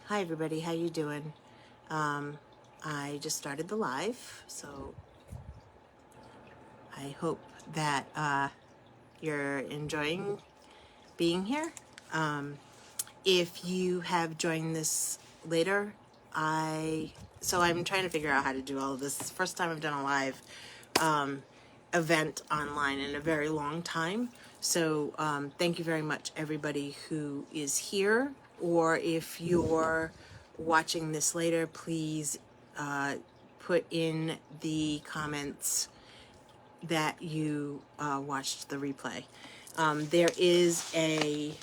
Hi everybody, how you doing? I just started the live, so I hope that you're enjoying being here. If you have joined this later, I'm trying to figure out how to do all of this. It's the first time I've done a live event online in a very long time. So thank you very much, everybody who is here. Or if you're watching this later, please put in the comments that you watched the replay. There is a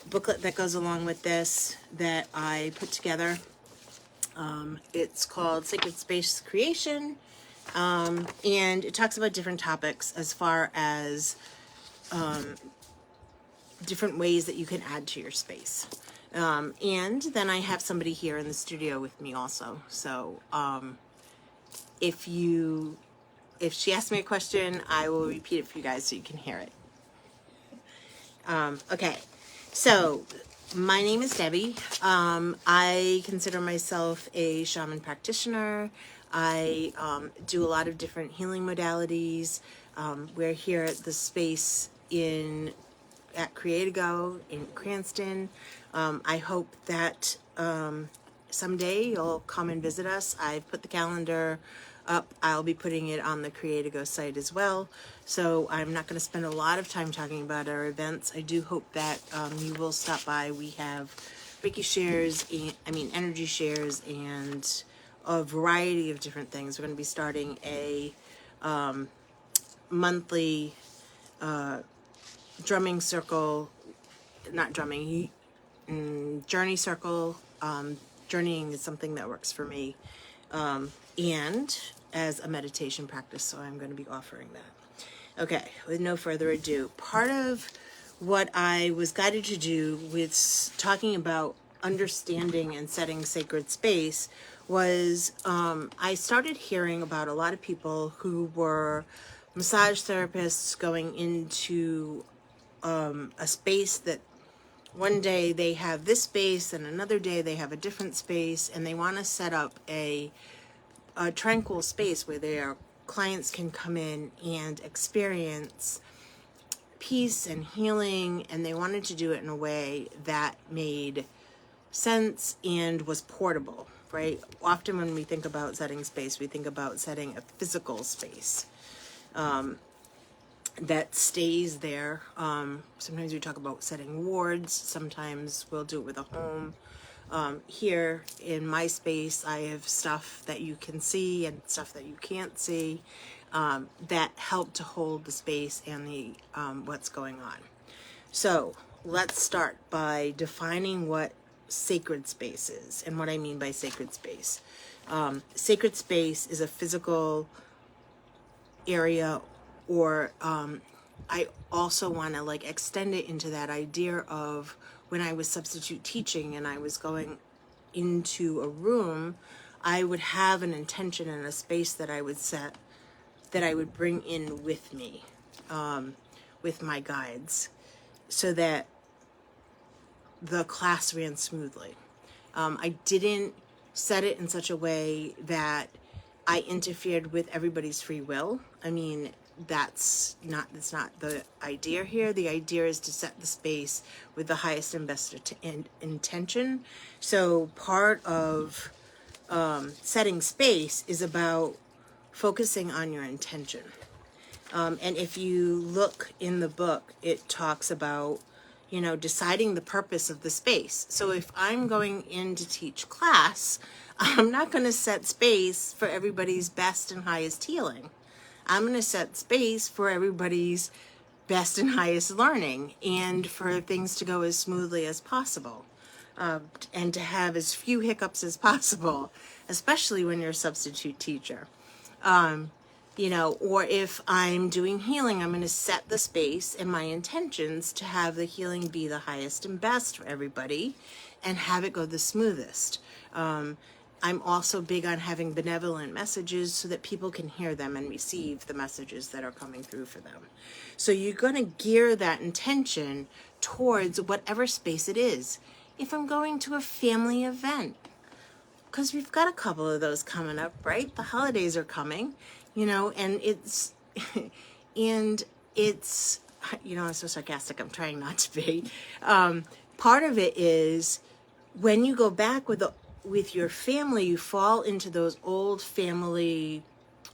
booklet that goes along with this that I put together. It's called Sacred Space Creation, and it talks about different topics as far as different ways that you can add to your space. And then I have somebody here in the studio with me also. So if she asks me a question, I will repeat it for you guys so you can hear it. Okay, so my name is Debbie. I consider myself a shaman practitioner. I do a lot of different healing modalities. We're here at the space at Creatigo in Cranston. I hope that someday you'll come and visit us. I've put the calendar up. I'll be putting it on the Creatigo site as well. So I'm not going to spend a lot of time talking about our events. I do hope that you will stop by. We have Reiki shares, energy shares, and a variety of different things. We're going to be starting a monthly drumming circle, not drumming, journey circle. Journeying is something that works for me, and as a meditation practice, so I'm going to be offering that. Okay, with no further ado, part of what I was guided to do with talking about understanding and setting sacred space was I started hearing about a lot of people who were massage therapists going into a space that one day they have this space and another day they have a different space, and they want to set up a tranquil space where their clients can come in and experience peace and healing, and they wanted to do it in a way that made sense and was portable, right? Often when we think about setting space, we think about setting a physical space that stays there. Sometimes we talk about setting wards. Sometimes we'll do it with a home. Here in my space, I have stuff that you can see and stuff that you can't see that help to hold the space and the what's going on. So let's start by defining what sacred space is and what I mean by sacred space. Sacred space is a physical area, or I also want to extend it into that idea of when I was substitute teaching and I was going into a room, I would have an intention and a space that I would set, that I would bring in with me, with my guides, so that the class ran smoothly. I didn't set it in such a way that I interfered with everybody's free will. That's not the idea here. The idea is to set the space with the highest and best intention. So part of setting space is about focusing on your intention. And if you look in the book, it talks about, deciding the purpose of the space. So if I'm going in to teach class, I'm not going to set space for everybody's best and highest healing. I'm going to set space for everybody's best and highest learning, and for things to go as smoothly as possible, and to have as few hiccups as possible, especially when you're a substitute teacher. Or if I'm doing healing, I'm going to set the space and my intentions to have the healing be the highest and best for everybody and have it go the smoothest. I'm also big on having benevolent messages so that people can hear them and receive the messages that are coming through for them. So you're going to gear that intention towards whatever space it is. if I'm going to a family event, because we've got a couple of those coming up, right? The holidays are coming, and and it's, I'm so sarcastic, I'm trying not to be. Part of it is when you go back with your family, you fall into those old family,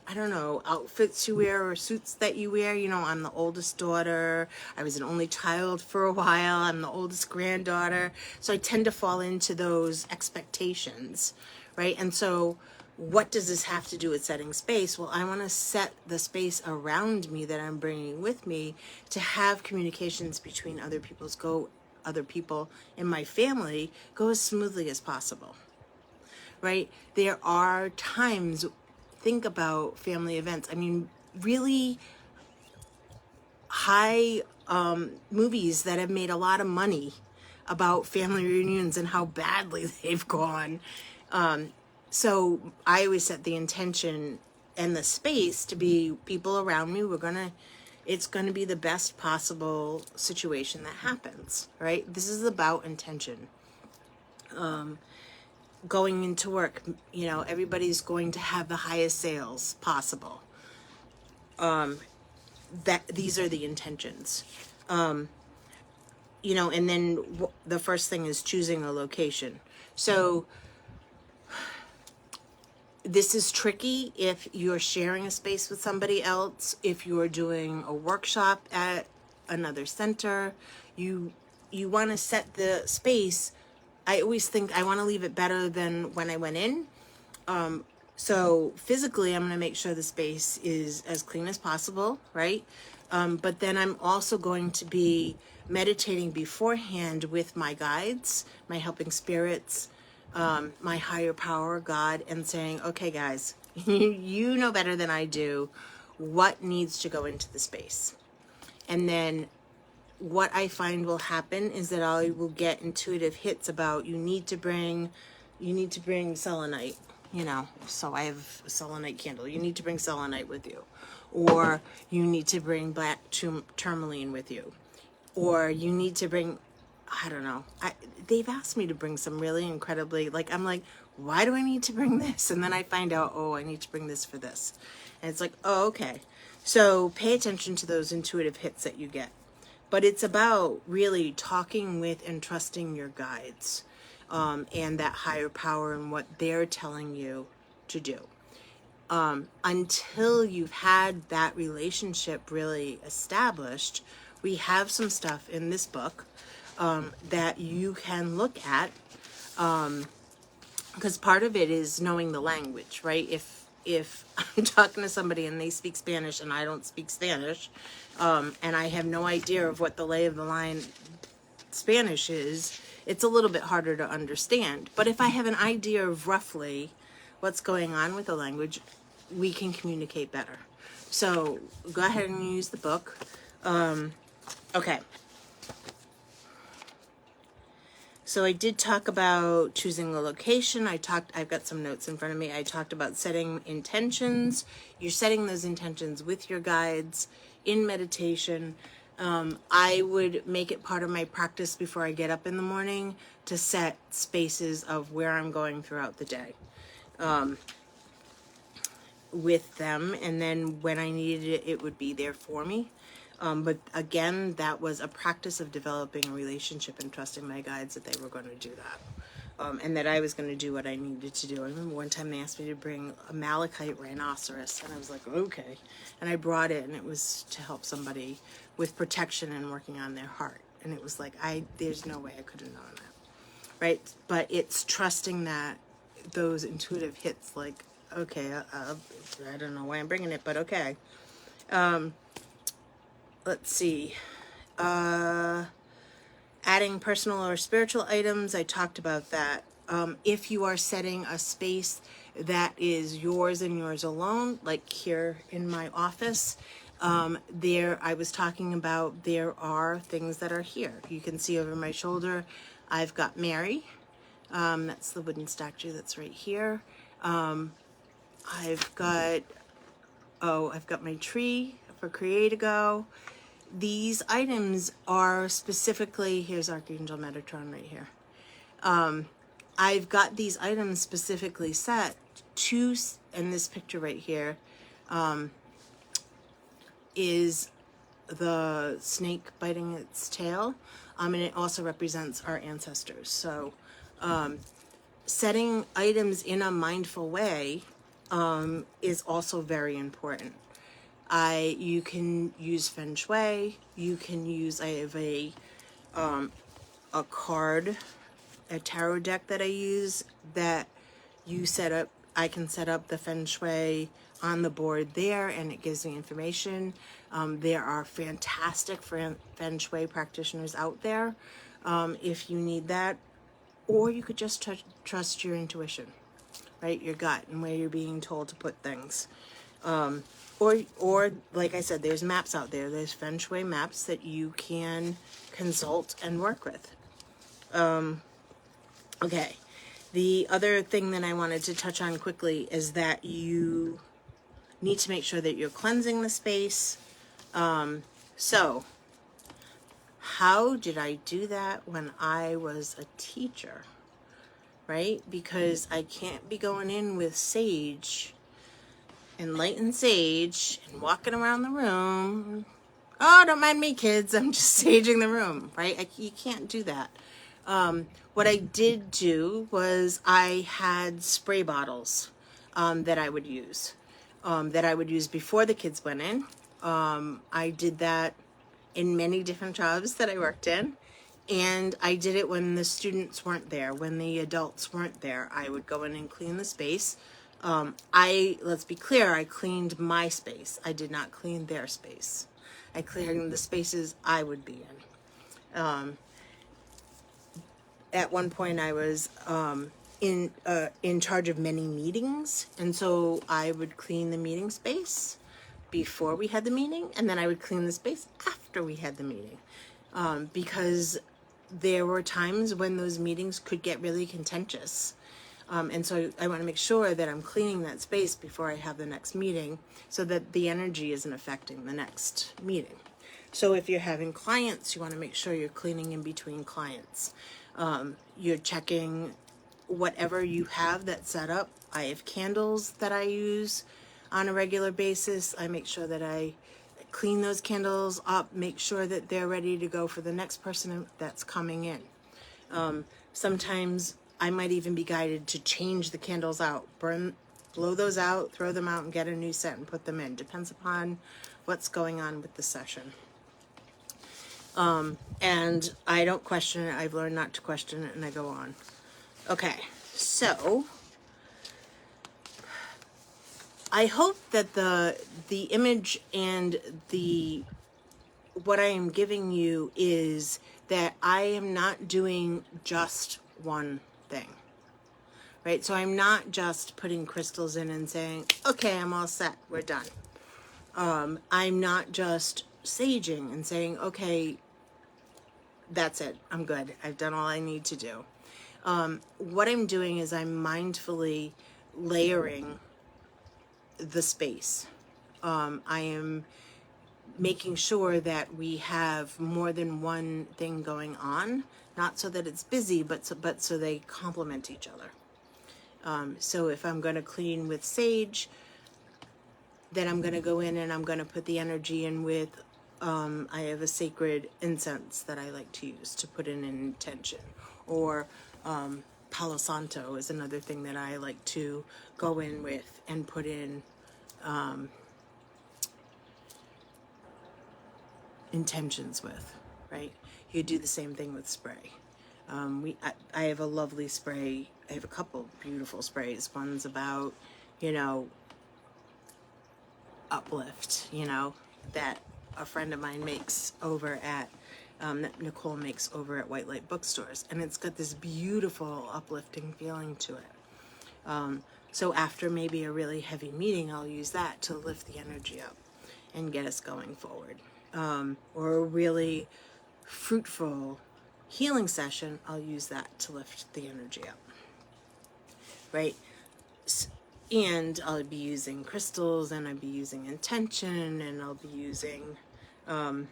I don't know, outfits you wear or suits that you wear. I'm the oldest daughter. I was an only child for a while. I'm the oldest granddaughter. So I tend to fall into those expectations, right? And so what does this have to do with setting space? Well, I want to set the space around me that I'm bringing with me to have communications between other people in my family go as smoothly as possible, right? There are times, think about family events. I mean, really high movies that have made a lot of money about family reunions and how badly they've gone. So I always set the intention and the space to be people around me. It's gonna be the best possible situation that happens, right? This is about intention. Going into work, everybody's going to have the highest sales possible. That these are the intentions. And then the first thing is choosing a location. So this is tricky if you're sharing a space with somebody else. If you're doing a workshop at another center, you want to set the space. I always think I want to leave it better than when I went in. So physically, I'm going to make sure the space is as clean as possible, right? But then I'm also going to be meditating beforehand with my guides, my helping spirits, my higher power, God, and saying, okay, guys, you know better than I do what needs to go into the space. And then what I find will happen is that I will get intuitive hits about you need to bring selenite, so I have a selenite candle. You need to bring selenite with you, or you need to bring black tourmaline with you, or you need to bring, I don't know. They've asked me to bring some really incredibly, I'm like, why do I need to bring this? And then I find out, oh, I need to bring this for this. And it's like, oh, okay. So pay attention to those intuitive hits that you get. But it's about really talking with and trusting your guides, and that higher power and what they're telling you to do. Until you've had that relationship really established, we have some stuff in this book that you can look at, because part of it is knowing the language, right? If I'm talking to somebody and they speak Spanish and I don't speak Spanish, and I have no idea of what the lay of the line Spanish is, it's a little bit harder to understand. But if I have an idea of roughly what's going on with the language, we can communicate better. So go ahead and use the book. Okay. So I did talk about choosing a location. I've got some notes in front of me. I talked about setting intentions. You're setting those intentions with your guides in meditation. I would make it part of my practice before I get up in the morning to set spaces of where I'm going throughout the day with them. And then when I needed it, it would be there for me. But again, that was a practice of developing a relationship and trusting my guides that they were going to do that. And that I was going to do what I needed to do. I remember one time they asked me to bring a malachite rhinoceros, and I was like, okay. And I brought it, and it was to help somebody with protection and working on their heart. And it was like, there's no way I could have known that, right? But it's trusting that those intuitive hits, like, okay, I don't know why I'm bringing it, but okay. Let's see. Adding personal or spiritual items, I talked about that. If you are setting a space that is yours and yours alone, like here in my office, I was talking about there are things that are here. You can see over my shoulder, I've got Mary. That's the wooden statue that's right here. I've got my tree for Create-A-Go. These items are specifically, here's Archangel Metatron right here. I've got these items specifically set to, and this picture right here is the snake biting its tail, and it also represents our ancestors. So setting items in a mindful way is also very important. You can use feng shui. You can use, I have a card, a tarot deck that I use that you set up. I can set up the feng shui on the board there, and it gives me information. There are fantastic feng shui practitioners out there if you need that, or you could just trust your intuition, right? Your gut and where you're being told to put things. Or like I said, there's maps out there. There's feng shui maps that you can consult and work with. Okay. The other thing that I wanted to touch on quickly is that you need to make sure that you're cleansing the space. So how did I do that when I was a teacher, right? Because I can't be going in with sage, enlightened sage, and walking around the room. Oh, don't mind me, kids. I'm just saging the room, right? You can't do that. What I did do was I had spray bottles that I would use, before the kids went in. I did that in many different jobs that I worked in, and I did it when the students weren't there, when the adults weren't there. I would go in and clean the space. Let's be clear, I cleaned my space. I did not clean their space. I cleaned the spaces I would be in. At one point I was in charge of many meetings, and so I would clean the meeting space before we had the meeting, and then I would clean the space after we had the meeting, because there were times when those meetings could get really contentious, and so I want to make sure that I'm cleaning that space before I have the next meeting, so that the energy isn't affecting the next meeting. So if you're having clients, you want to make sure you're cleaning in between clients. You're checking whatever you have that's set up. I have candles that I use on a regular basis. I make sure that I clean those candles up, make sure that they're ready to go for the next person that's coming in. Sometimes I might even be guided to change the candles out, blow those out, throw them out, and get a new set and put them in. Depends upon what's going on with the session. And I don't question it. I've learned not to question it, and I go on. Okay, so I hope that the image and what I am giving you is that I am not doing just one thing, right? So I'm not just putting crystals in and saying, okay, I'm all set, we're done. I'm not just saging and saying, okay, that's it, I'm good, I've done all I need to do. What I'm doing is I'm mindfully layering the space. I am making sure that we have more than one thing going on, not so that it's busy, but so they complement each other. So if I'm going to clean with sage, then I'm going to go in and I'm going to put the energy in with, I have a sacred incense that I like to use to put in an intention. Or Palo Santo is another thing that I like to go in with and put in intentions with, right? You do the same thing with spray. I have a lovely spray. I have a couple beautiful sprays. One's about, uplift, that a friend of mine makes over at, that Nicole makes over at White Light Bookstores. And it's got this beautiful uplifting feeling to it. So after maybe a really heavy meeting, I'll use that to lift the energy up and get us going forward. Or a really fruitful healing session, I'll use that to lift the energy up, right? And I'll be using crystals, and I'll be using intention, and I'll be using a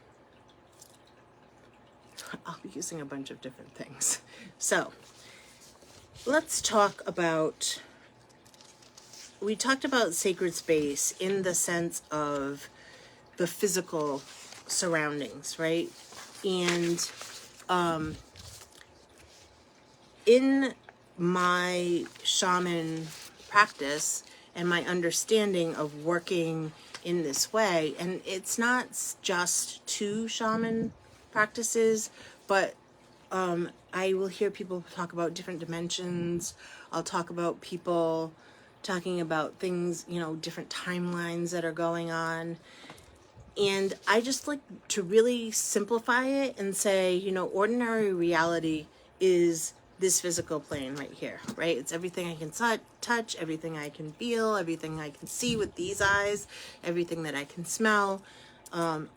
bunch of different things. So let's talk about, we talked about sacred space in the sense of the physical surroundings, right? And in my shaman practice and my understanding of working in this way, and it's not just two shaman practices, but I will hear people talk about different dimensions. I'll talk about people talking about things, you know, different timelines that are going on. And I just like to really simplify it and say, you know, ordinary reality is this physical plane right here, right? It's everything I can touch, everything I can feel, everything I can see with these eyes, everything that I can smell.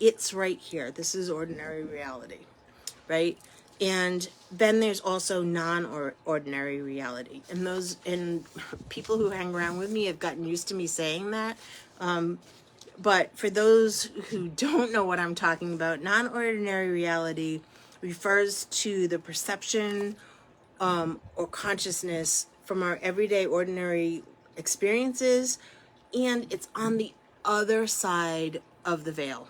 It's right here. This is ordinary reality, right? And then there's also non-ordinary reality. And people who hang around with me have gotten used to me saying that. But for those who don't know what I'm talking about, non-ordinary reality refers to the perception or consciousness from our everyday ordinary experiences, and it's on the other side of the veil.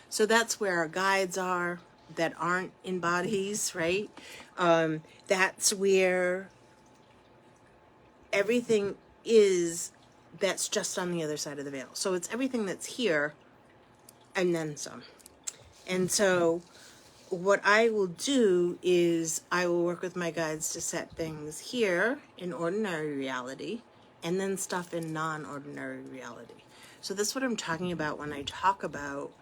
So that's where our guides are that aren't in bodies, right? That's where everything is that's just on the other side of the veil. So it's everything that's here and then some. And so what I will do is I will work with my guides to set things here in ordinary reality and then stuff in non-ordinary reality. So that's what I'm talking about when I talk about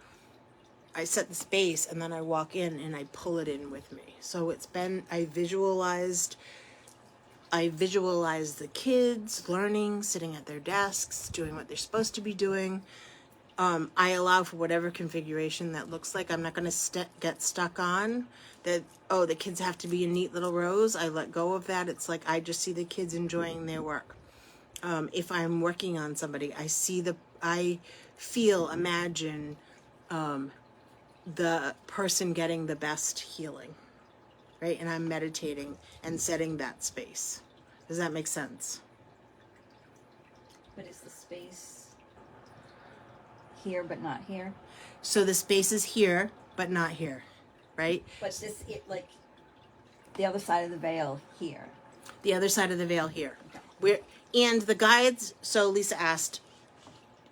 I set the space and then I walk in and I pull it in with me. So it's been, I visualized the kids learning, sitting at their desks, doing what they're supposed to be doing. I allow for whatever configuration that looks like. I'm not going to get stuck on that, oh, the kids have to be in neat little rows. I let go of that. It's like I just see the kids enjoying their work. If I'm working on somebody, I feel, imagine the person getting the best healing, right? And I'm meditating and setting that space. Does that make sense? But is the space here but not here? So the space is here, but not here, right? But this, like, the other side of the veil here. The other side of the veil here. Okay. And the guides, so Lisa asked,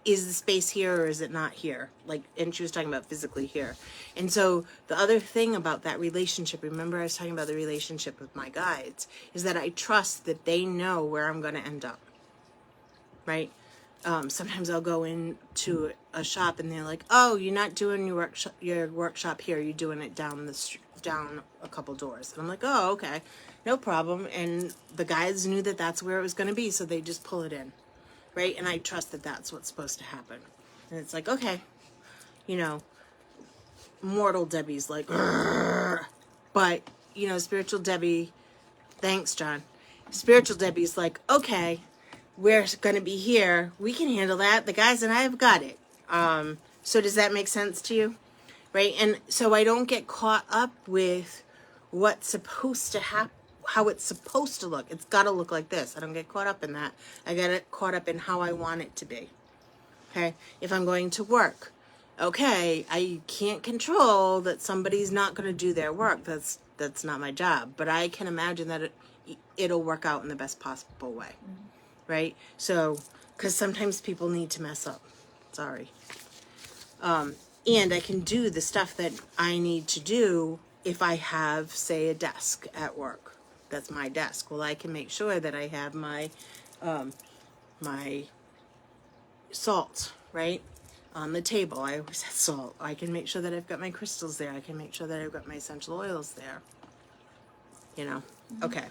is the space here or is it not here? Like, and she was talking about physically here. And so the other thing about that relationship, remember I was talking about the relationship with my guides, is that I trust that they know where I'm going to end up, right? Sometimes I'll go into a shop and they're like, oh, you're not doing your workshop here. You're doing it down down a couple doors. And I'm like, oh, okay, no problem. And the guides knew that that's where it was going to be. So they just pull it in. Right? And I trust that that's what's supposed to happen. And it's like, okay, you know, mortal Debbie's like, "Grr." But, you know, spiritual Debbie, thanks, John. Spiritual Debbie's like, okay, we're going to be here. We can handle that. The guys and I have got it. So does that make sense to you? Right? And so I don't get caught up with what's supposed to happen, how it's supposed to look. It's got to look like this. I don't get caught up in that. I get caught up in how I want it to be. Okay? If I'm going to work, okay, I can't control that somebody's not going to do their work. That's not my job. But I can imagine that it'll work out in the best possible way. Right? So, because sometimes people need to mess up. Sorry. And I can do the stuff that I need to do if I have, say, a desk at work. That's my desk. Well, I can make sure that I have my my salt, right, on the table. I always have salt. I can make sure that I've got my crystals there. I can make sure that I've got my essential oils there. You know? Mm-hmm. Okay.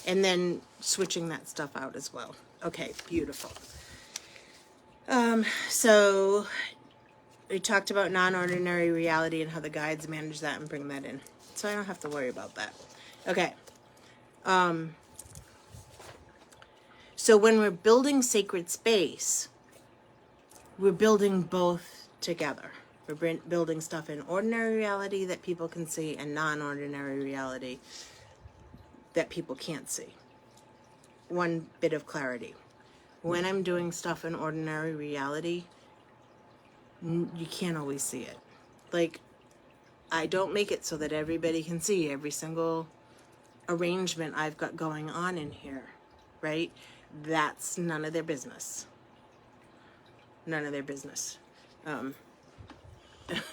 And then switching that stuff out as well. Okay, beautiful. So we talked about non-ordinary reality and how the guides manage that and bring that in. So I don't have to worry about that. Okay. So when we're building sacred space, we're building both together. We're building stuff in ordinary reality that people can see and non-ordinary reality that people can't see. one bit of clarity. When I'm doing stuff in ordinary reality, you can't always see it. Like, I don't make it so that everybody can see every single arrangement I've got going on in here, right? That's none of their business. None of their business.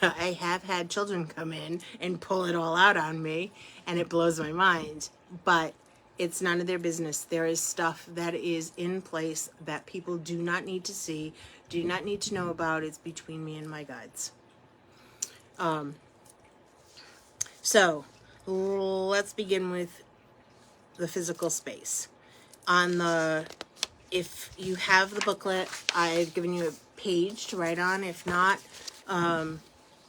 I have had children come in and pull it all out on me, and it blows my mind. But it's none of their business. There is stuff that is in place that people do not need to see, do not need to know about. It's between me and my guides. So let's begin with the physical space. If you have the booklet, I've given you a page to write on. If not,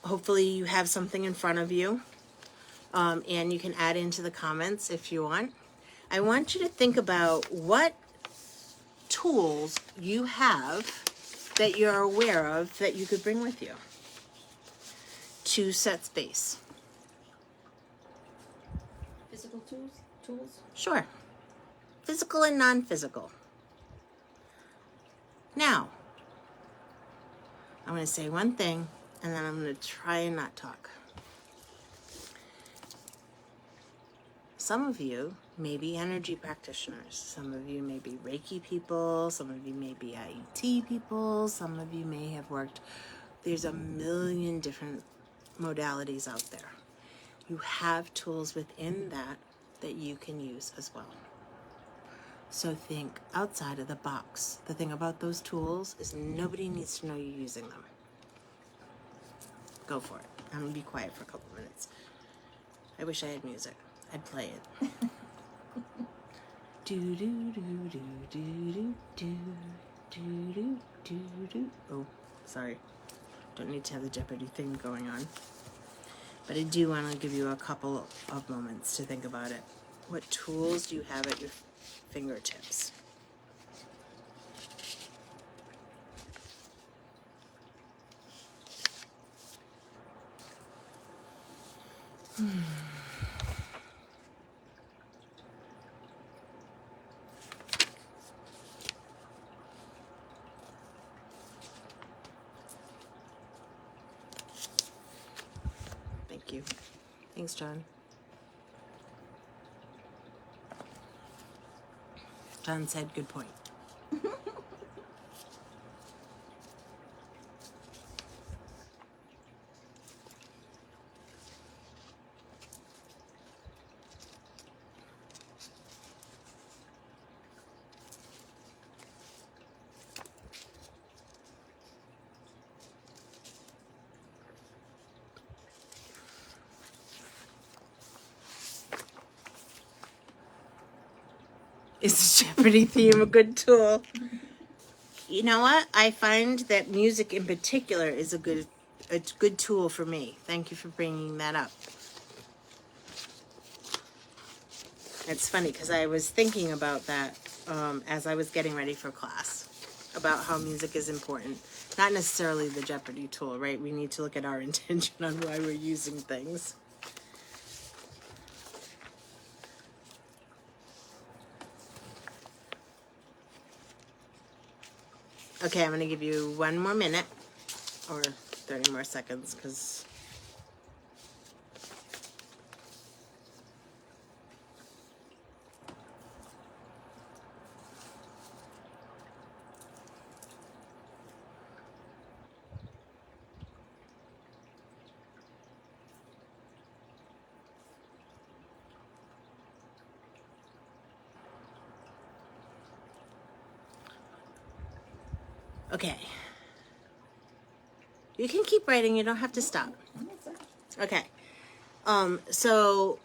hopefully you have something in front of you, and you can add into the comments if you want. I want you to think about what tools you have that you're aware of that you could bring with you to set space. Physical tools? Sure. Physical and non-physical. Now, I'm going to say one thing, and then I'm going to try and not talk. Some of you may be energy practitioners. Some of you may be Reiki people. Some of you may be IET people. Some of you may have worked. There's a million different modalities out there. You have tools within that you can use as well. So think outside of the box. The thing about those tools is nobody needs to know you're using them. Go for it. I'm going to be quiet for a couple minutes. I wish I had music. I'd play it. Do do do do do do do do do do. Oh, sorry. Don't need to have the Jeopardy thing going on. But I do want to give you a couple of moments to think about it. What tools do you have at your fingertips? Thank you. Thanks, John. John said, good point. Is the Jeopardy theme a good tool? You know what? I find that music in particular is a good tool for me. Thank you for bringing that up. It's funny because I was thinking about that as I was getting ready for class, about how music is important. Not necessarily the Jeopardy tool, right? We need to look at our intention on why we're using things. Okay, I'm going to give you 1 more minute, or 30 more seconds, because... Okay. You can keep writing, you don't have to stop. Okay. So,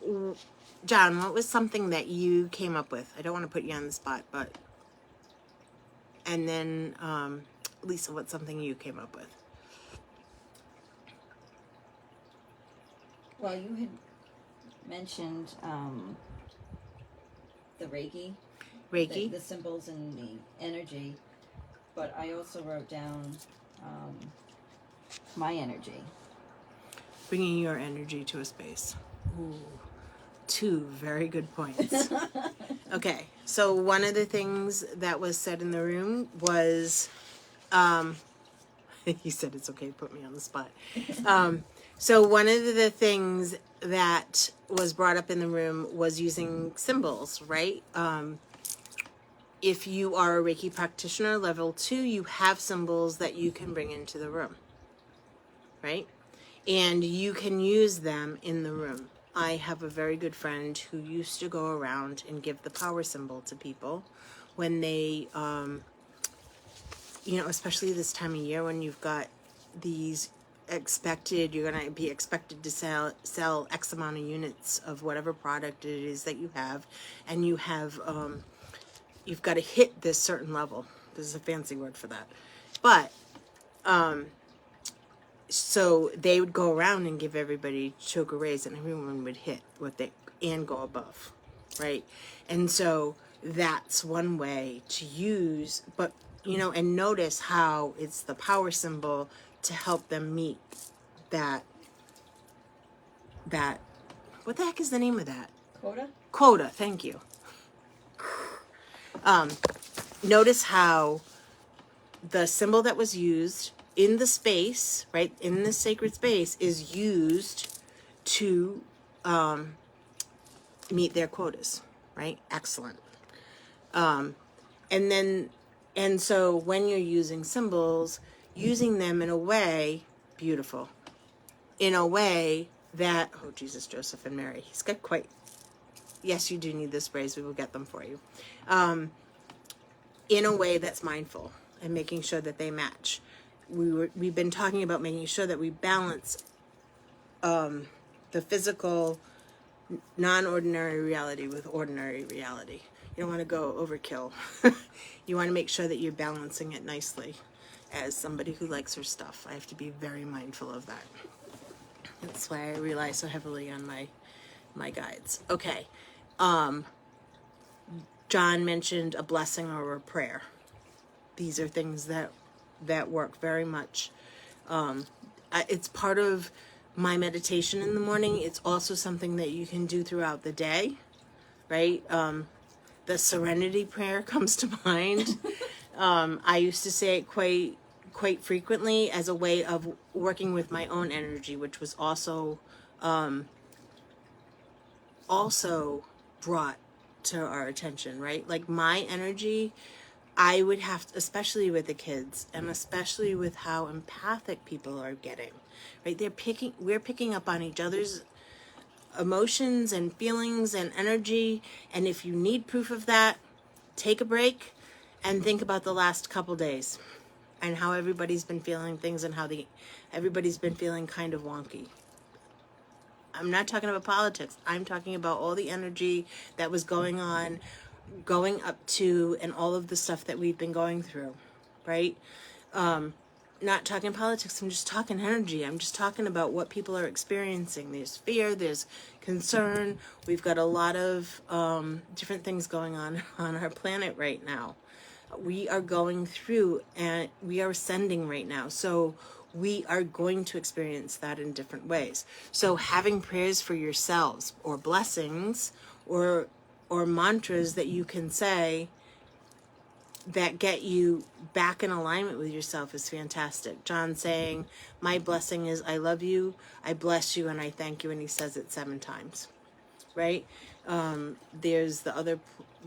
John, what was something that you came up with? I don't want to put you on the spot, but... And then, Lisa, what's something you came up with? Well, you had mentioned the Reiki. Reiki? The symbols and the energy. But I also wrote down my energy. Bringing your energy to a space. Ooh. two very good points. Okay, so one of the things that was said in the room was, he said it's okay to put me on the spot. So one of the things that was brought up in the room was using symbols, right? If you are a Reiki practitioner level 2, you have symbols that you can bring into the room, right? And you can use them in the room. I have a very good friend who used to go around and give the power symbol to people when they, especially this time of year when you've got these you're going to be expected to sell X amount of units of whatever product it is that you have, and you have, you've got to hit this certain level. This is a fancy word for that. But, so they would go around and give everybody choker rays, and everyone would hit and go above, right? And so that's one way to use, but, and notice how it's the power symbol to help them meet that, what the heck is the name of that? Quota, thank you. Notice how the symbol that was used in the space, right, in the sacred space, is used to meet their quotas, right? Excellent. And so when you're using symbols, using them in a way, beautiful, in a way that, oh, Jesus, Joseph, and Mary, he's got quite, yes, you do need the sprays, we will get them for you, in a way that's mindful and making sure that they match. We've been talking about making sure that we balance the physical, non-ordinary reality with ordinary reality. You don't want to go overkill. You want to make sure that you're balancing it nicely. As somebody who likes her stuff, I have to be very mindful of that. That's why I rely so heavily on my guides. Okay. John mentioned a blessing or a prayer. These are things that work very much. It's part of my meditation in the morning. It's also something that you can do throughout the day, right? The serenity prayer comes to mind. I used to say it quite frequently as a way of working with my own energy, which was also brought to our attention, right? Like my energy, I would have to, especially with the kids and especially with how empathic people are getting, right? We're picking up on each other's emotions and feelings and energy. And if you need proof of that, take a break and think about the last couple days and how everybody's been feeling things and how everybody's been feeling kind of wonky. I'm not talking about politics. I'm talking about all the energy that was going on, going up to, and all of the stuff that we've been going through, right? Not talking politics. I'm just talking energy. I'm just talking about what people are experiencing. There's fear, there's concern. We've got a lot of different things going on our planet right now. We are going through and we are ascending right now. So we are going to experience that in different ways. So having prayers for yourselves or blessings or mantras that you can say that get you back in alignment with yourself is fantastic. John saying, my blessing is I love you, I bless you, and I thank you. And he says it 7 times, right? There's the other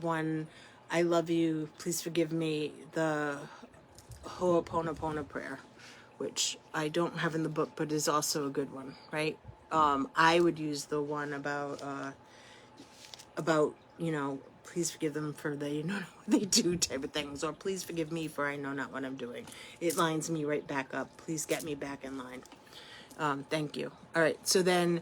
one, I love you, please forgive me, the Ho'oponopono prayer, which I don't have in the book, but is also a good one, right? I would use the one about, please forgive them for they know what they do type of things, or please forgive me for I know not what I'm doing. It lines me right back up. Please get me back in line. Thank you. All right. So then,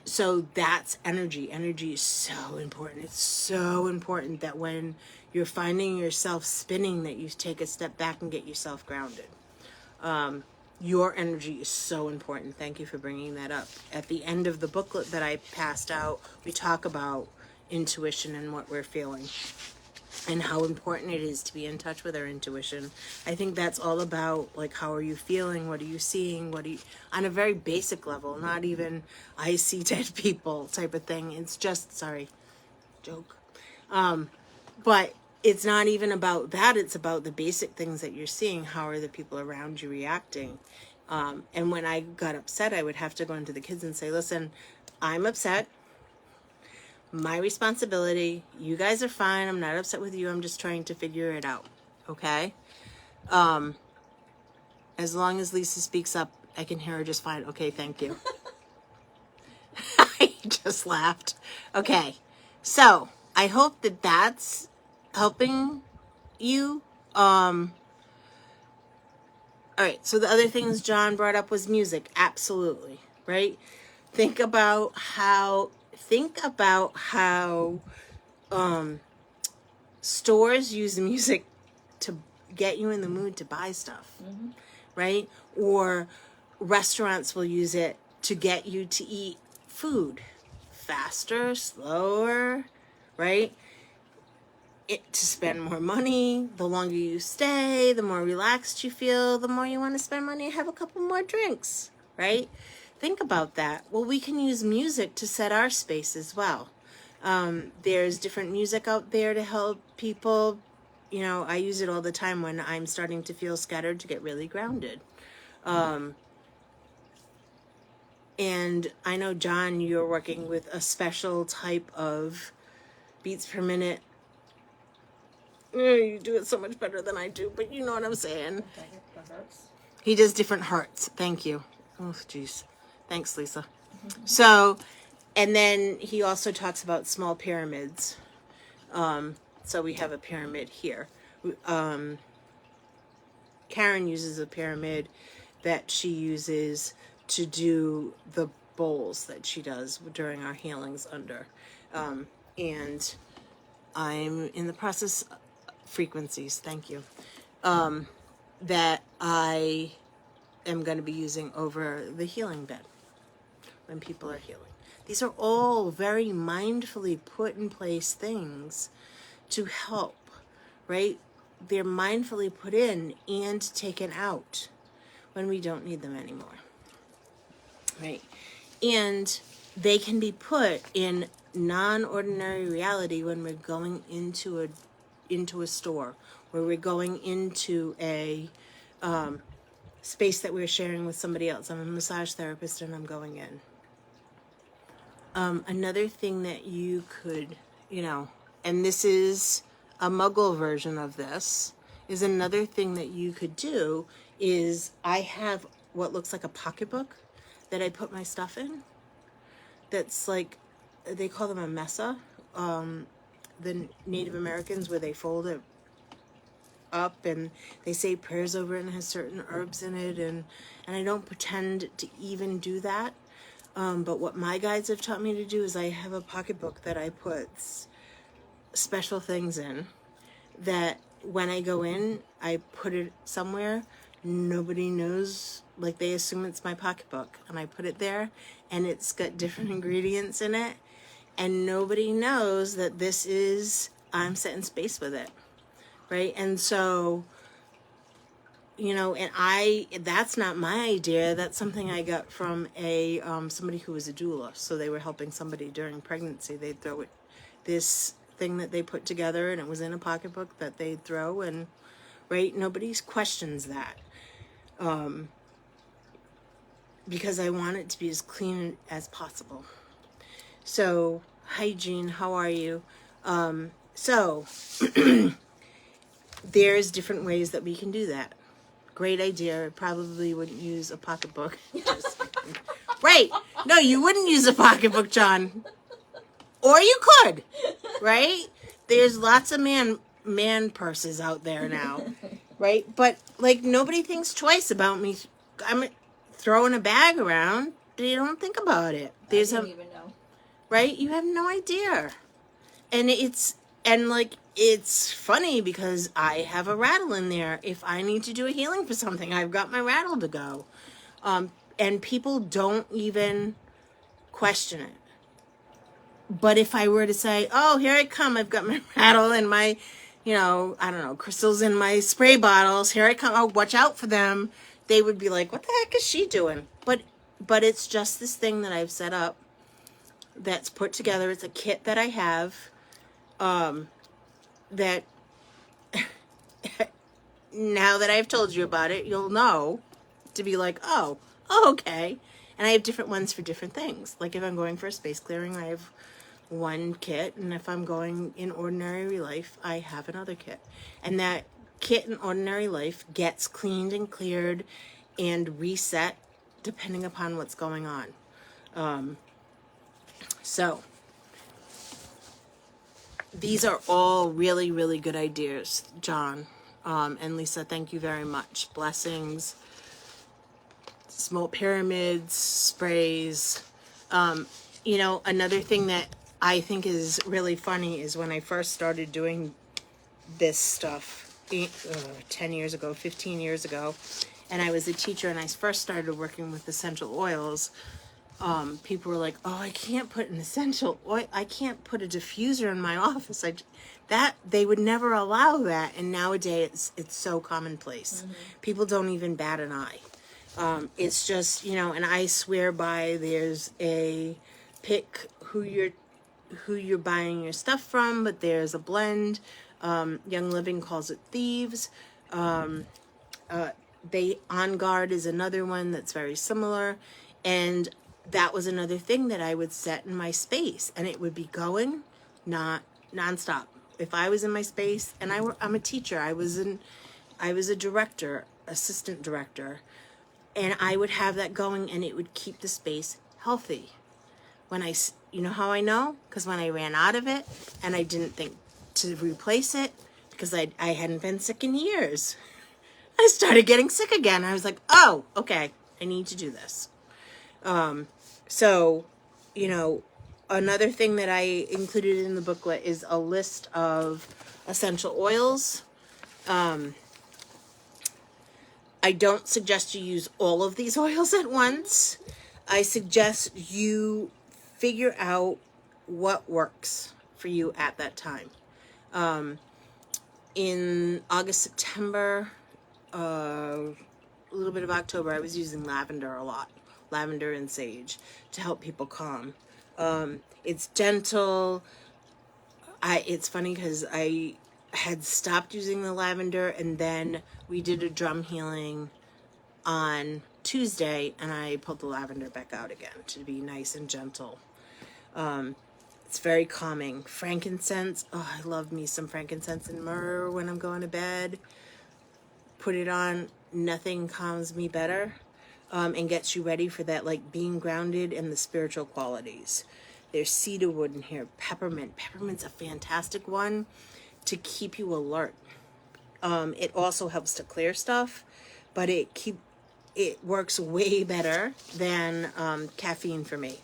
so that's energy. Energy is so important. It's so important that when you're finding yourself spinning, that you take a step back and get yourself grounded. Your energy is so important. Thank you for bringing that up. At the end of the booklet that I passed out, we talk about intuition and what we're feeling. and how important it is to be in touch with our intuition. I think that's all about, like, how are you feeling? What are you seeing? What do you, on a very basic level, not even I see dead people type of thing. It's just, sorry, joke. But it's not even about that. It's about the basic things that you're seeing. How are the people around you reacting? And when I got upset, I would have to go into the kids and say, listen, I'm upset. My responsibility. You guys are fine. I'm not upset with you. I'm just trying to figure it out. Okay? As long as Lisa speaks up, I can hear her just fine. Okay, thank you. I just laughed. Okay. So, I hope that that's helping you. All right. So the other things John brought up was music. Absolutely. Right? Think about how stores use music to get you in the mood to buy stuff, right? Or restaurants will use it to get you to eat food faster, slower, right? To spend more money. The longer you stay, the more relaxed you feel, the more you want to spend money and have a couple more drinks, right? Think about that. Well, we can use music to set our space as well. There's different music out there to help people. You know, I use it all the time when I'm starting to feel scattered to get really grounded. And I know, John, you're working with a special type of beats per minute. You do it so much better than I do, but you know what I'm saying. He does different hearts. Thank you. Oh, jeez. Thanks, Lisa. So, and then he also talks about small pyramids. So we have a pyramid here. Karen uses a pyramid that she uses to do the bowls that she does during our healings under. And I'm in the process, frequencies, thank you, that I am going to be using over the healing bed when people are healing. These are all very mindfully put in place things to help, right? They're mindfully put in and taken out when we don't need them anymore, right? And they can be put in non-ordinary reality when we're going into a store, where we're going into a space that we're sharing with somebody else. I'm a massage therapist and I'm going in. Another thing that you could, and this is a muggle version of this, is another thing that you could do is I have what looks like a pocketbook that I put my stuff in. That's like, they call them a mesa. The Native Americans, where they fold it up and they say prayers over it and has certain herbs in it. And I don't pretend to even do that. But what my guides have taught me to do is I have a pocketbook that I put special things in that when I go in, I put it somewhere. Nobody knows, like they assume it's my pocketbook, and I put it there and it's got different ingredients in it and nobody knows that this is, I'm setting space with it. Right. And so, and that's not my idea. That's something I got from somebody who was a doula. So they were helping somebody during pregnancy. They'd throw this thing that they put together, and it was in a pocketbook that they'd throw, and right, nobody questions that. Because I want it to be as clean as possible. So, hi Jean, how are you? So there's different ways that we can do that. Great idea. I probably wouldn't use a pocketbook. Right. No, you wouldn't use a pocketbook, John. Or you could. Right? There's lots of man purses out there now. Right? But, like, nobody thinks twice about me. I'm throwing a bag around. You don't think about it. I didn't even know. Right? You have no idea. And it's funny because I have a rattle in there. If I need to do a healing for something, I've got my rattle to go. And people don't even question it. But if I were to say, oh, here I come, I've got my rattle and my you know, I don't know, crystals in my spray bottles. Here I come. Oh, watch out for them. They would be like, what the heck is she doing? But it's just this thing that I've set up that's put together. It's a kit that I have that now that I've told you about it, you'll know to be like, oh, okay. And I have different ones for different things. Like if I'm going for a space clearing, I have one kit, and if I'm going in ordinary life, I have another kit. And that kit in ordinary life gets cleaned and cleared and reset depending upon what's going on. So these are all really, really good ideas, John. And Lisa, thank you very much. Blessings, small pyramids, sprays. You know, another thing that I think is really funny is when I first started doing this stuff 10 years ago, 15 years ago, and I was a teacher and I first started working with essential oils. People were like, oh, I can't put an essential oil, I can't put a diffuser in my office. That they would never allow that, and nowadays it's so commonplace. People don't even bat an eye. It's just, you know, and I swear by, there's a pick who you're buying your stuff from, but there's a blend. Young Living calls it thieves. They On Guard is another one that's very similar, and that was another thing that I would set in my space, and it would be going not nonstop. If I was in my space, and I'm a teacher, I was a director, assistant director, and I would have that going, and it would keep the space healthy. You know how I know? Because when I ran out of it, and I didn't think to replace it, because I hadn't been sick in years, I started getting sick again. I was like, oh, okay, I need to do this. So, you know, another thing that I included in the booklet is a list of essential oils. I don't suggest you use all of these oils at once. I suggest you figure out what works for you at that time. In August, September, a little bit of October, I was using lavender a lot. Lavender and sage to help people calm. It's gentle. It's funny because I had stopped using the lavender, and then we did a drum healing on Tuesday, and I pulled the lavender back out again to be nice and gentle. It's very calming. Frankincense. Oh, I love me some frankincense and myrrh when I'm going to bed. Put it on. Nothing calms me better, and gets you ready for that, like being grounded and the spiritual qualities. There's cedarwood in here. Peppermint. Peppermint's a fantastic one to keep you alert. It also helps to clear stuff, but it works way better than caffeine for me.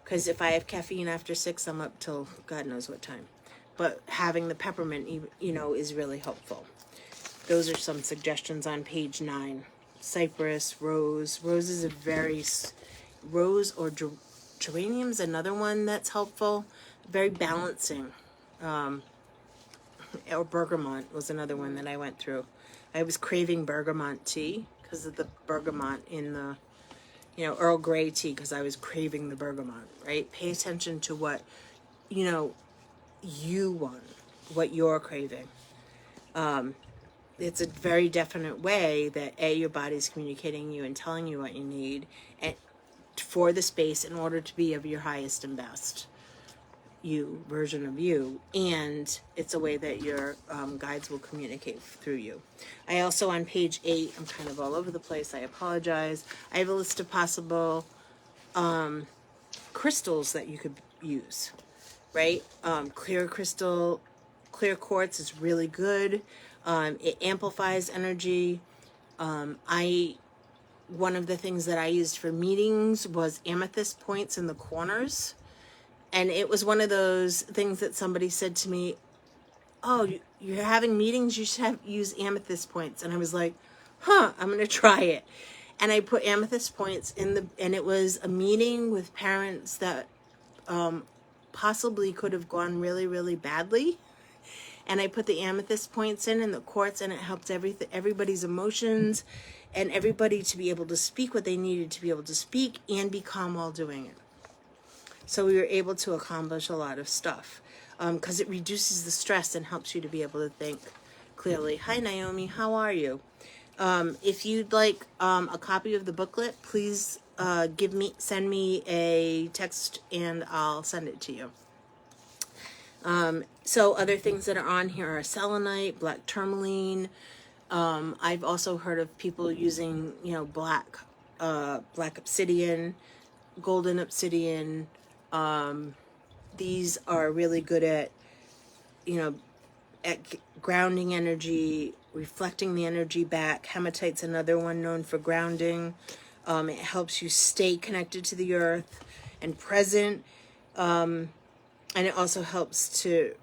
Because if I have caffeine after 6, I'm up till God knows what time. But having the peppermint, you know, is really helpful. Those are some suggestions on page 9. Cypress, rose. Rose is rose or geranium's another one that's helpful. Very balancing. Or bergamot was another one that I went through. I was craving bergamot tea because of the bergamot in the, you know, Earl Grey tea, because I was craving the bergamot, right? Pay attention to what, you know, you want, what you're craving. It's a very definite way that your body's communicating you and telling you what you need, and for the space in order to be of your highest and best version of you, and it's a way that your guides will communicate through you. I also, on page 8, I'm kind of all over the place, I apologize, I have a list of possible crystals that you could use, right? Clear crystal, clear quartz is really good. It amplifies energy. One of the things that I used for meetings was amethyst points in the corners. And it was one of those things that somebody said to me, oh, you're having meetings, you should use amethyst points. And I was like, I'm going to try it. And I put amethyst points and it was a meeting with parents that possibly could have gone really, really badly. and I put the amethyst points in and the quartz, and it helped everybody's emotions and everybody to be able to speak what they needed to be able to speak and be calm while doing it. So we were able to accomplish a lot of stuff because it reduces the stress and helps you to be able to think clearly. Hi, Naomi. How are you? If you'd like a copy of the booklet, please send me a text and I'll send it to you. So other things that are on here are selenite, black tourmaline. I've also heard of people using, black obsidian, golden obsidian. These are really good at, at grounding energy, reflecting the energy back. Hematite's another one known for grounding. It helps you stay connected to the earth and present. And it also helps to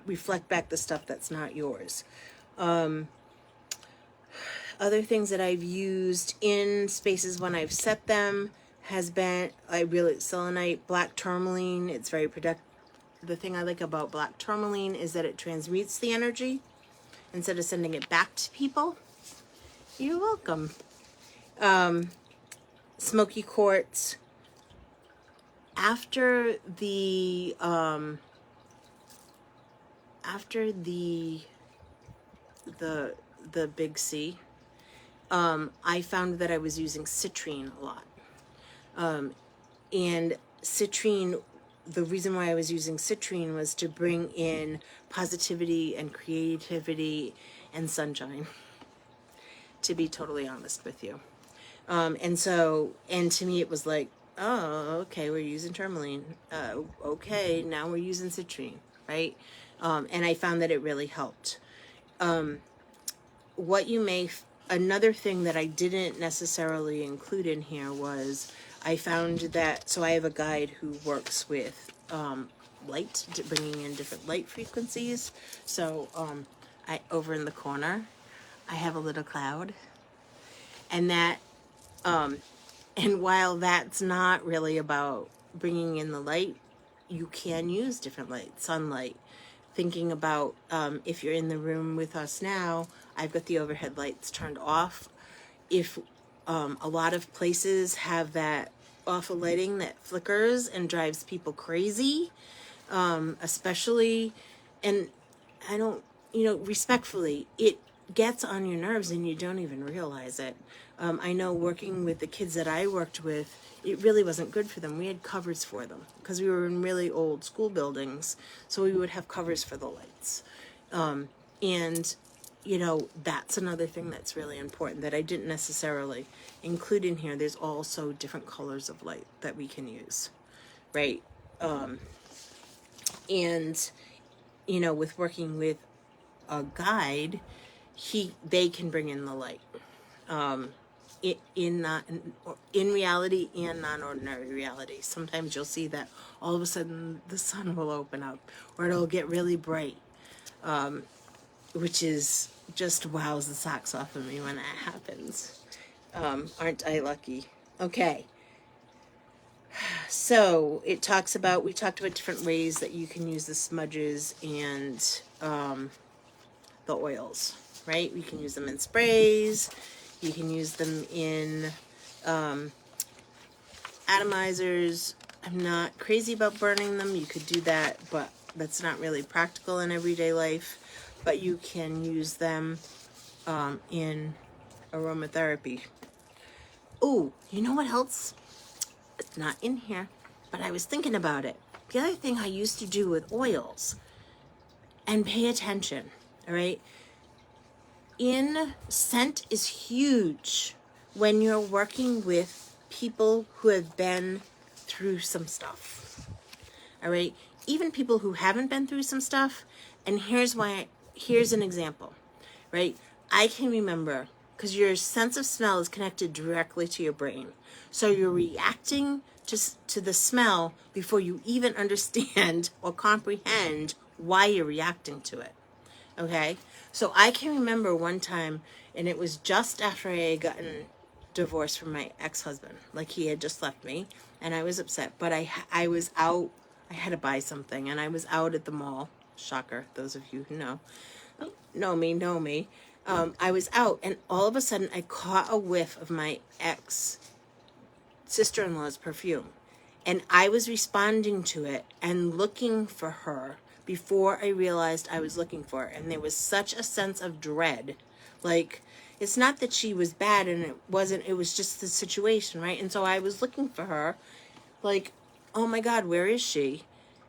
reflect back the stuff that's not yours. Other things that I've used in spaces when I've set them has been, selenite, black tourmaline. It's very productive. The thing I like about black tourmaline is that it transmutes the energy instead of sending it back to people. You're welcome. Smoky quartz. After the big C, I found that I was using citrine a lot. And citrine, the reason why I was using citrine was to bring in positivity and creativity and sunshine, to be totally honest with you. And to me it was like, oh, okay, we're using tourmaline. Okay, now we're using citrine, right? And I found that it really helped. Another thing that I didn't necessarily include in here was I found that, so I have a guide who works with light, bringing in different light frequencies. So over in the corner, I have a little cloud, and and while that's not really about bringing in the light, you can use different light, sunlight. Thinking about if you're in the room with us now, I've got the overhead lights turned off. If a lot of places have that awful lighting that flickers and drives people crazy, especially, and I don't, respectfully, it gets on your nerves and you don't even realize it. I know working with the kids that I worked with, it really wasn't good for them. We had covers for them because we were in really old school buildings, so we would have covers for the lights. And that's another thing that's really important that I didn't necessarily include in here. There's also different colors of light that we can use, right? And with working with a guide, they can bring in the light. In reality and non-ordinary reality. Sometimes you'll see that all of a sudden the sun will open up or it'll get really bright, which is just wows the socks off of me when that happens. Aren't I lucky? Okay. So we talked about different ways that you can use the smudges and the oils, right? We can use them in sprays. You can use them in atomizers. I'm not crazy about burning them. You could do that, but that's not really practical in everyday life. But you can use them in aromatherapy. Oh, you know what else? It's not in here, but I was thinking about it. The other thing I used to do with oils, and pay attention, all right? Scent is huge when you're working with people who have been through some stuff, all right? Even people who haven't been through some stuff, and here's an example, right? I can remember, because your sense of smell is connected directly to your brain. So you're reacting to the smell before you even understand or comprehend why you're reacting to it. Okay, so I can remember one time, and it was just after I had gotten divorced from my ex-husband. Like, he had just left me, and I was upset. But I was out. I had to buy something, and I was out at the mall, shocker, those of you who know me. I was out, and all of a sudden I caught a whiff of my ex sister-in-law's perfume, and I was responding to it and looking for her before I realized I was looking for her. And there was such a sense of dread. Like, it's not that she was bad, and it was just the situation, right? And so I was looking for her, like, oh my God, where is she?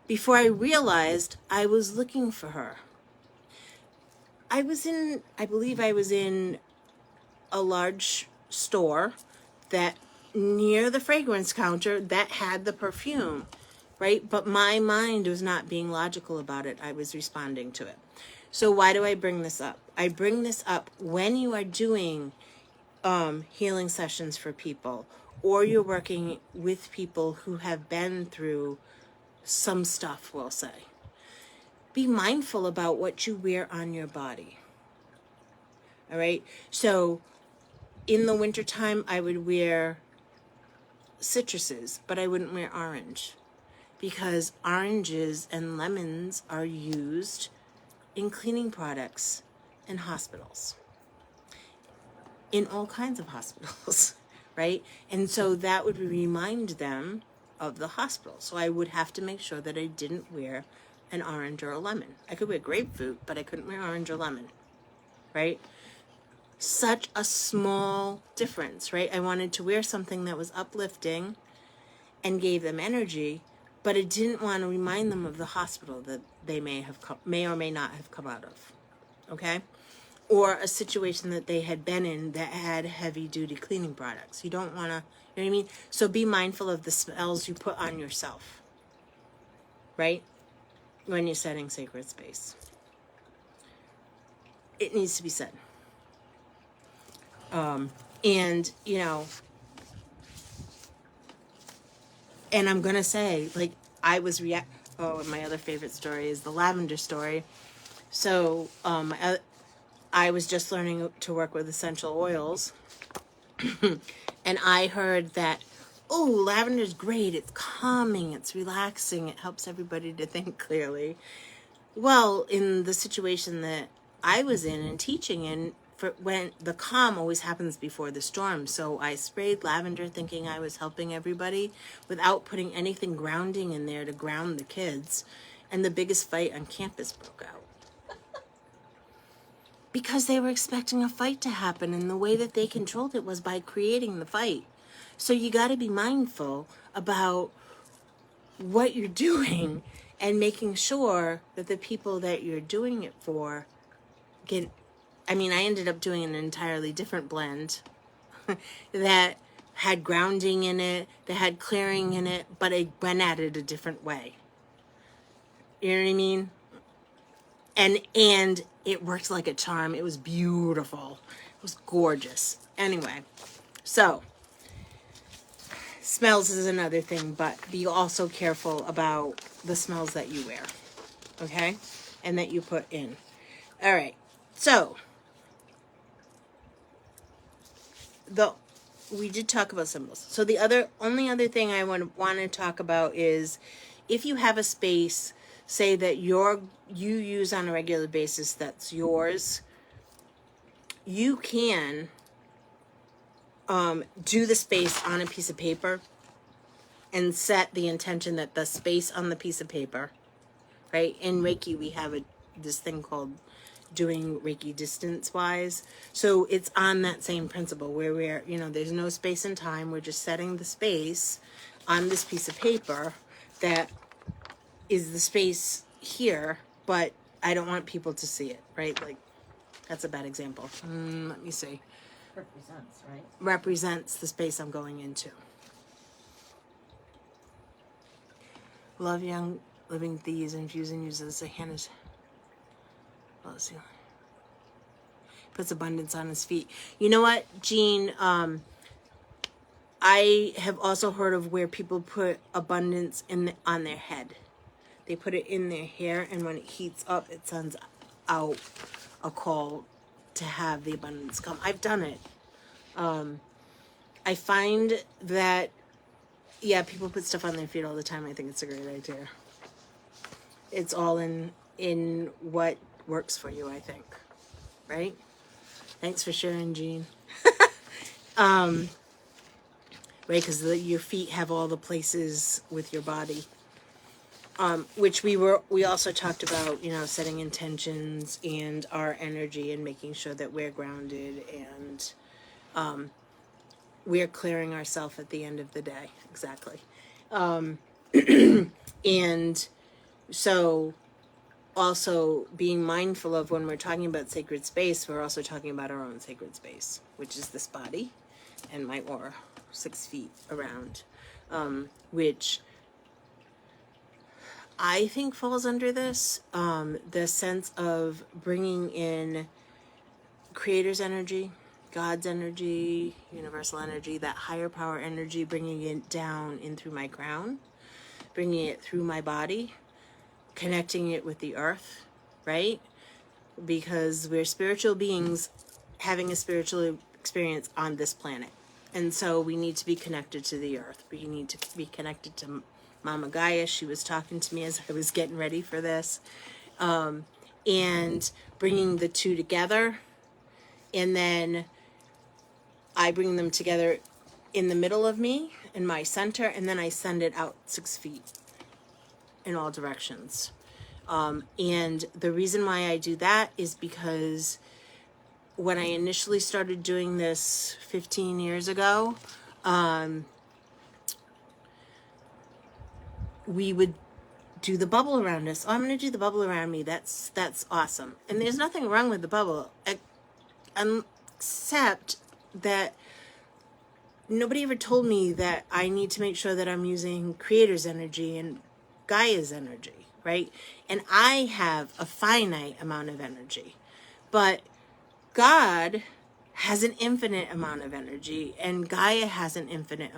Before I realized I was looking for her. I believe I was in a large store that near the fragrance counter that had the perfume, right? But my mind was not being logical about it. I was responding to it. So why do I bring this up? I bring this up when you are doing healing sessions for people, or you're working with people who have been through some stuff, we'll say. Be mindful about what you wear on your body. All right? So in the wintertime, I would wear citruses, but I wouldn't wear orange, because oranges and lemons are used in cleaning products in hospitals, in all kinds of hospitals, right? And so that would remind them of the hospital. So I would have to make sure that I didn't wear an orange or a lemon. I could wear grapefruit, but I couldn't wear orange or lemon, right? Such a small difference, right? I wanted to wear something that was uplifting and gave them energy, but I didn't want to remind them of the hospital that they may or may not have come out of, okay? Or a situation that they had been in that had heavy-duty cleaning products. You don't want to, you know what I mean? So be mindful of the smells you put on yourself, right? When you're setting sacred space. It needs to be said. And, and I'm going to say, like, and my other favorite story is the lavender story. So, I was just learning to work with essential oils, and I heard that, oh, lavender's great. It's calming. It's relaxing. It helps everybody to think clearly. Well, in the situation that I was in and teaching in, when the calm always happens before the storm. So I sprayed lavender thinking I was helping everybody without putting anything grounding in there to ground the kids. And the biggest fight on campus broke out. Because they were expecting a fight to happen, and the way that they controlled it was by creating the fight. So you got to be mindful about what you're doing and making sure that the people that you're doing it for I ended up doing an entirely different blend that had grounding in it, that had clearing in it, but I went at it a different way. You know what I mean? And it worked like a charm. It was beautiful. It was gorgeous. Anyway, so smells is another thing, but be also careful about the smells that you wear, okay? And that you put in. All right, so we did talk about symbols. So the only other thing I want to talk about is, if you have a space, say that you use on a regular basis that's yours, you can do the space on a piece of paper and set the intention that the space on the piece of paper, right? In Reiki, we have this thing called doing Reiki distance wise. So it's on that same principle where there's no space and time. We're just setting the space on this piece of paper that is the space here, but I don't want people to see it, right? Like, that's a bad example. Let me see. Represents, right? Represents the space I'm going into. Love young living thieves, infusing uses a hand is. Let's see. Puts abundance on his feet. You know what, Jean? I have also heard of where people put abundance on their head. They put it in their hair, and when it heats up, it sends out a call to have the abundance come. I've done it. I find that, people put stuff on their feet all the time. I think it's a great idea. It's all in in what works for you, I think. Right? Thanks for sharing, Jean. Right, because your feet have all the places with your body. Which we also talked about, setting intentions and our energy and making sure that we're grounded and we're clearing ourselves at the end of the day. Exactly. And so also being mindful of when we're talking about sacred space, we're also talking about our own sacred space, which is this body and my aura, 6 feet around, which I think falls under this, the sense of bringing in creator's energy, God's energy, universal energy, that higher power energy, bringing it down in through my crown, bringing it through my body, connecting it with the earth, right? Because we're spiritual beings having a spiritual experience on this planet. And so we need to be connected to the earth. We need to be connected to Mama Gaia. She was talking to me as I was getting ready for this. And bringing the two together. And then I bring them together in the middle of me, in my center, and then I send it out 6 feet in all directions. And the reason why I do that is because when I initially started doing this 15 years ago, we would do the bubble around us. Oh, I'm going to do the bubble around me. That's awesome. And there's nothing wrong with the bubble, except that nobody ever told me that I need to make sure that I'm using creator's energy and Gaia's energy, right? And I have a finite amount of energy, but God has an infinite amount of energy and Gaia has an infinite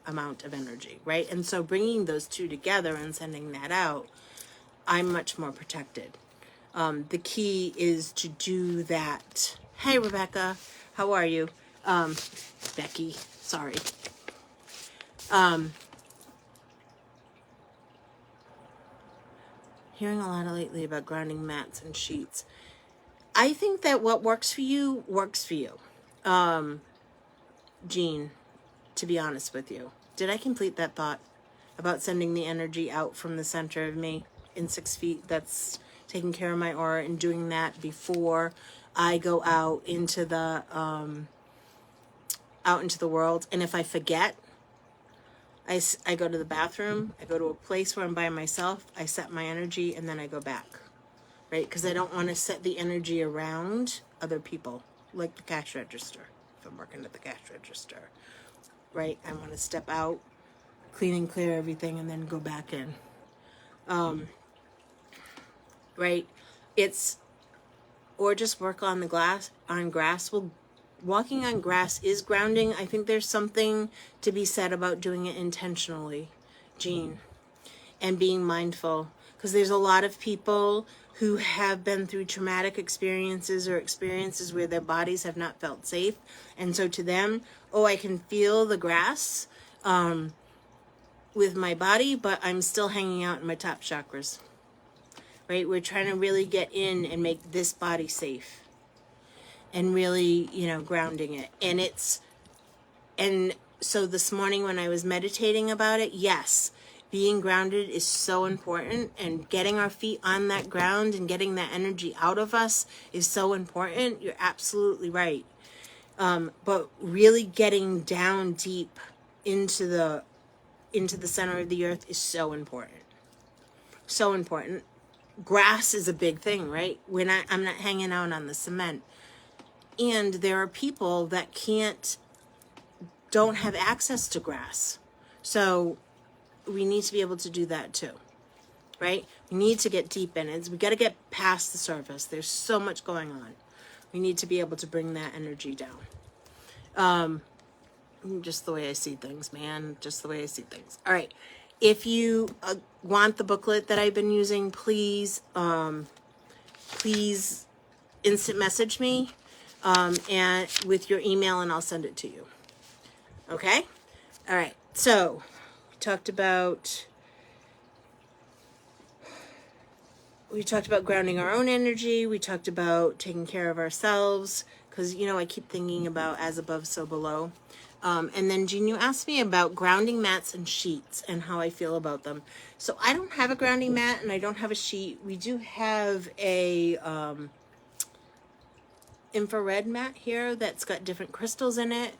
amount of energy, right? And so bringing those two together and sending that out, I'm much more protected. The key is to do that. Hey, Rebecca, how are you? Becky, sorry. Hearing a lot lately about grounding mats and sheets. I think that what works for you works for you. Jean, to be honest with you, did I complete that thought about sending the energy out from the center of me in 6 feet? That's taking care of my aura and doing that before I go out into the world. And if I forget, I go to the bathroom, I go to a place where I'm by myself, I set my energy, and then I go back, right? Because I don't want to set the energy around other people, like the cash register, if I'm working at the cash register, right? I want to step out, clean and clear everything, and then go back in, right? Or just work on grass. Well, walking on grass is grounding. I think there's something to be said about doing it intentionally, Jean, and being mindful. Because there's a lot of people who have been through traumatic experiences or experiences where their bodies have not felt safe. And so to them, I can feel the grass with my body, but I'm still hanging out in my top chakras, right? We're trying to really get in and make this body safe. And really, grounding it. And so this morning when I was meditating about it, yes, being grounded is so important, and getting our feet on that ground and getting that energy out of us is so important. You're absolutely right. But really getting down deep into the center of the earth is so important. So important. Grass is a big thing, right? I'm not hanging out on the cement. And there are people that don't have access to grass. So we need to be able to do that too, right? We need to get deep in it. We got to get past the surface. There's so much going on. We need to be able to bring that energy down. Just the way I see things, man. Just the way I see things. All right. If you want the booklet that I've been using, please instant message me. And with your email, and I'll send it to you. Okay? All right. So, we talked about we talked about grounding our own energy. We talked about taking care of ourselves because, I keep thinking about as above, so below. And then, Jean, you asked me about grounding mats and sheets and how I feel about them. So I don't have a grounding mat and I don't have a sheet. We do have a infrared mat here that's got different crystals in it.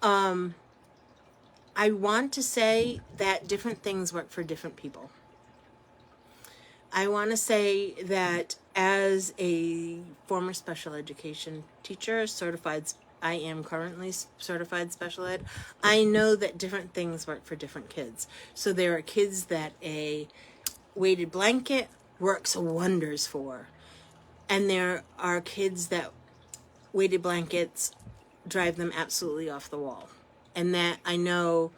I want to say that different things work for different people. I want to say that as a former special education teacher, I am currently certified special ed. I know that different things work for different kids. So there are kids that a weighted blanket works wonders for. And there are kids that weighted blankets drive them absolutely off the wall. And that I know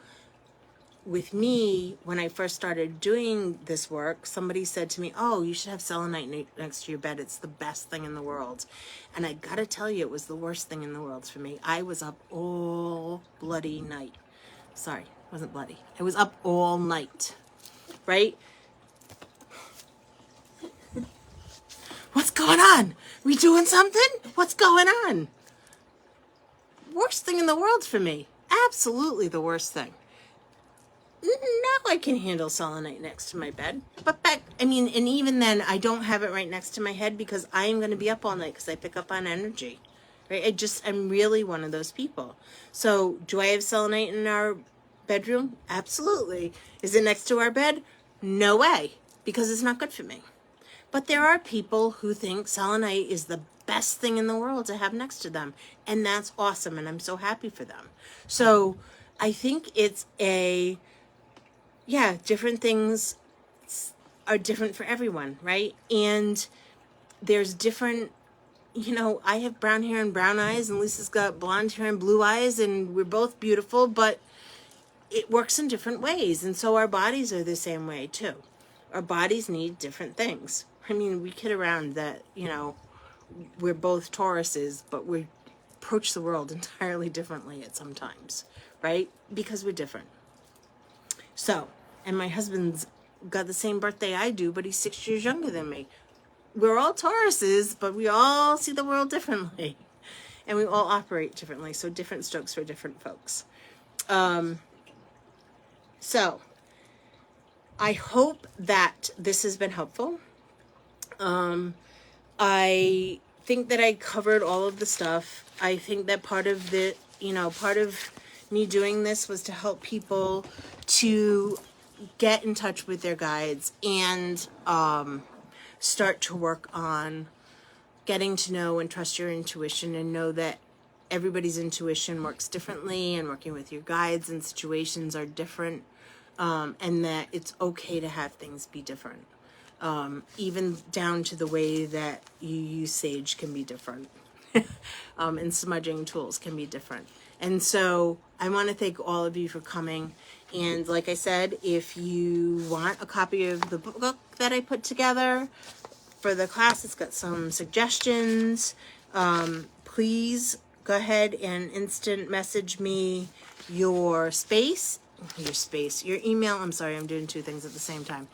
with me, when I first started doing this work, somebody said to me, "Oh, you should have selenite next to your bed. It's the best thing in the world." And I gotta tell you, it was the worst thing in the world for me. I was up all bloody night. Sorry, it wasn't bloody. I was up all night, right? What's going on? We doing something? What's going on? Worst thing in the world for me. Absolutely the worst thing. Now I can handle selenite next to my bed. But and even then, I don't have it right next to my head because I am going to be up all night because I pick up on energy. Right? I'm really one of those people. So, do I have selenite in our bedroom? Absolutely. Is it next to our bed? No way, because it's not good for me. But there are people who think selenite is the best thing in the world to have next to them. And that's awesome. And I'm so happy for them. So, I think it's different things are different for everyone, right? And there's different, I have brown hair and brown eyes, and Lisa's got blonde hair and blue eyes, and we're both beautiful, but it works in different ways. And so our bodies are the same way too. Our bodies need different things. We kid around that, we're both Tauruses, but we approach the world entirely differently at some times, right? Because we're different. So, and my husband's got the same birthday I do, but he's 6 years younger than me. We're all Tauruses, but we all see the world differently. And we all operate differently, so different strokes for different folks. So, I hope that this has been helpful. I think that I covered all of the stuff. I think that part of me doing this was to help people to get in touch with their guides and start to work on getting to know and trust your intuition and know that everybody's intuition works differently and working with your guides and situations are different, and that it's okay to have things be different. Even down to the way that you use sage can be different. And smudging tools can be different. And so I want to thank all of you for coming. And like I said, if you want a copy of the book that I put together for the class, it's got some suggestions. Please go ahead and instant message me your email. I'm sorry, I'm doing two things at the same time.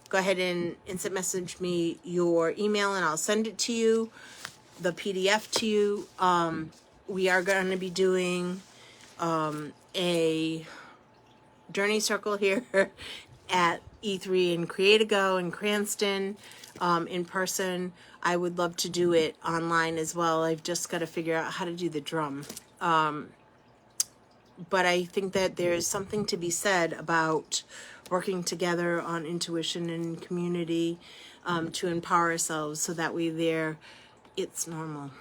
Go ahead and instant message me your email and I'll send it to you, the PDF to you. We are going to be doing a journey circle here at E3 in Create-A-Go in Cranston in person. I would love to do it online as well. I've just got to figure out how to do the drum. But I think that there's something to be said about working together on intuition and community to empower ourselves so that it's normal.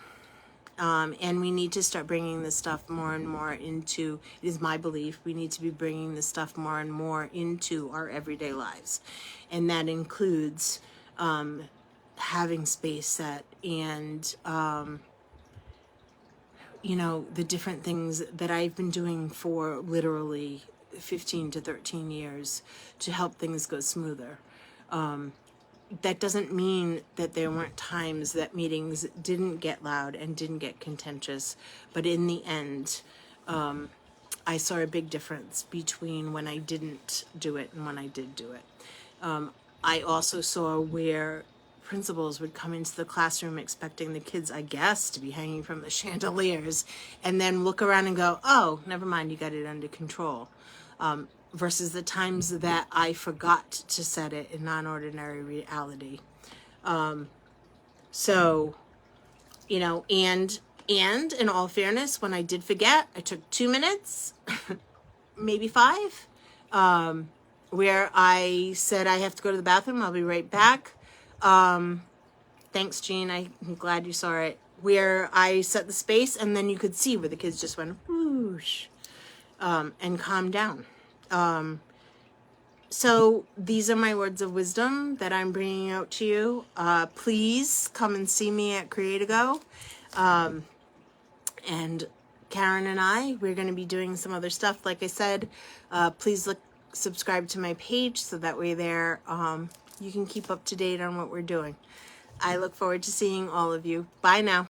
And we need to start bringing this stuff more and more into, it is my belief, we need to be bringing this stuff more and more into our everyday lives. And that includes having space set and, the different things that I've been doing for literally 15 to 13 years to help things go smoother. That doesn't mean that there weren't times that meetings didn't get loud and didn't get contentious, but in the end, I saw a big difference between when I didn't do it and when I did do it. I also saw where principals would come into the classroom expecting the kids, I guess, to be hanging from the chandeliers, and then look around and go, oh, never mind, you got it under control. Versus the times that I forgot to set it in non-ordinary reality. So, you know, and in all fairness, when I did forget, I took 2 minutes, maybe 5, where I said I have to go to the bathroom. I'll be right back. Thanks, Jean. I'm glad you saw it. Where I set the space, and then you could see where the kids just went whoosh, and calmed down. So these are my words of wisdom that I'm bringing out to you. Please come and see me at Create-A-Go. And Karen and we're going to be doing some other stuff. Like I said, please subscribe to my page so that way there you can keep up to date on what we're doing. I look forward to seeing all of you. Bye now.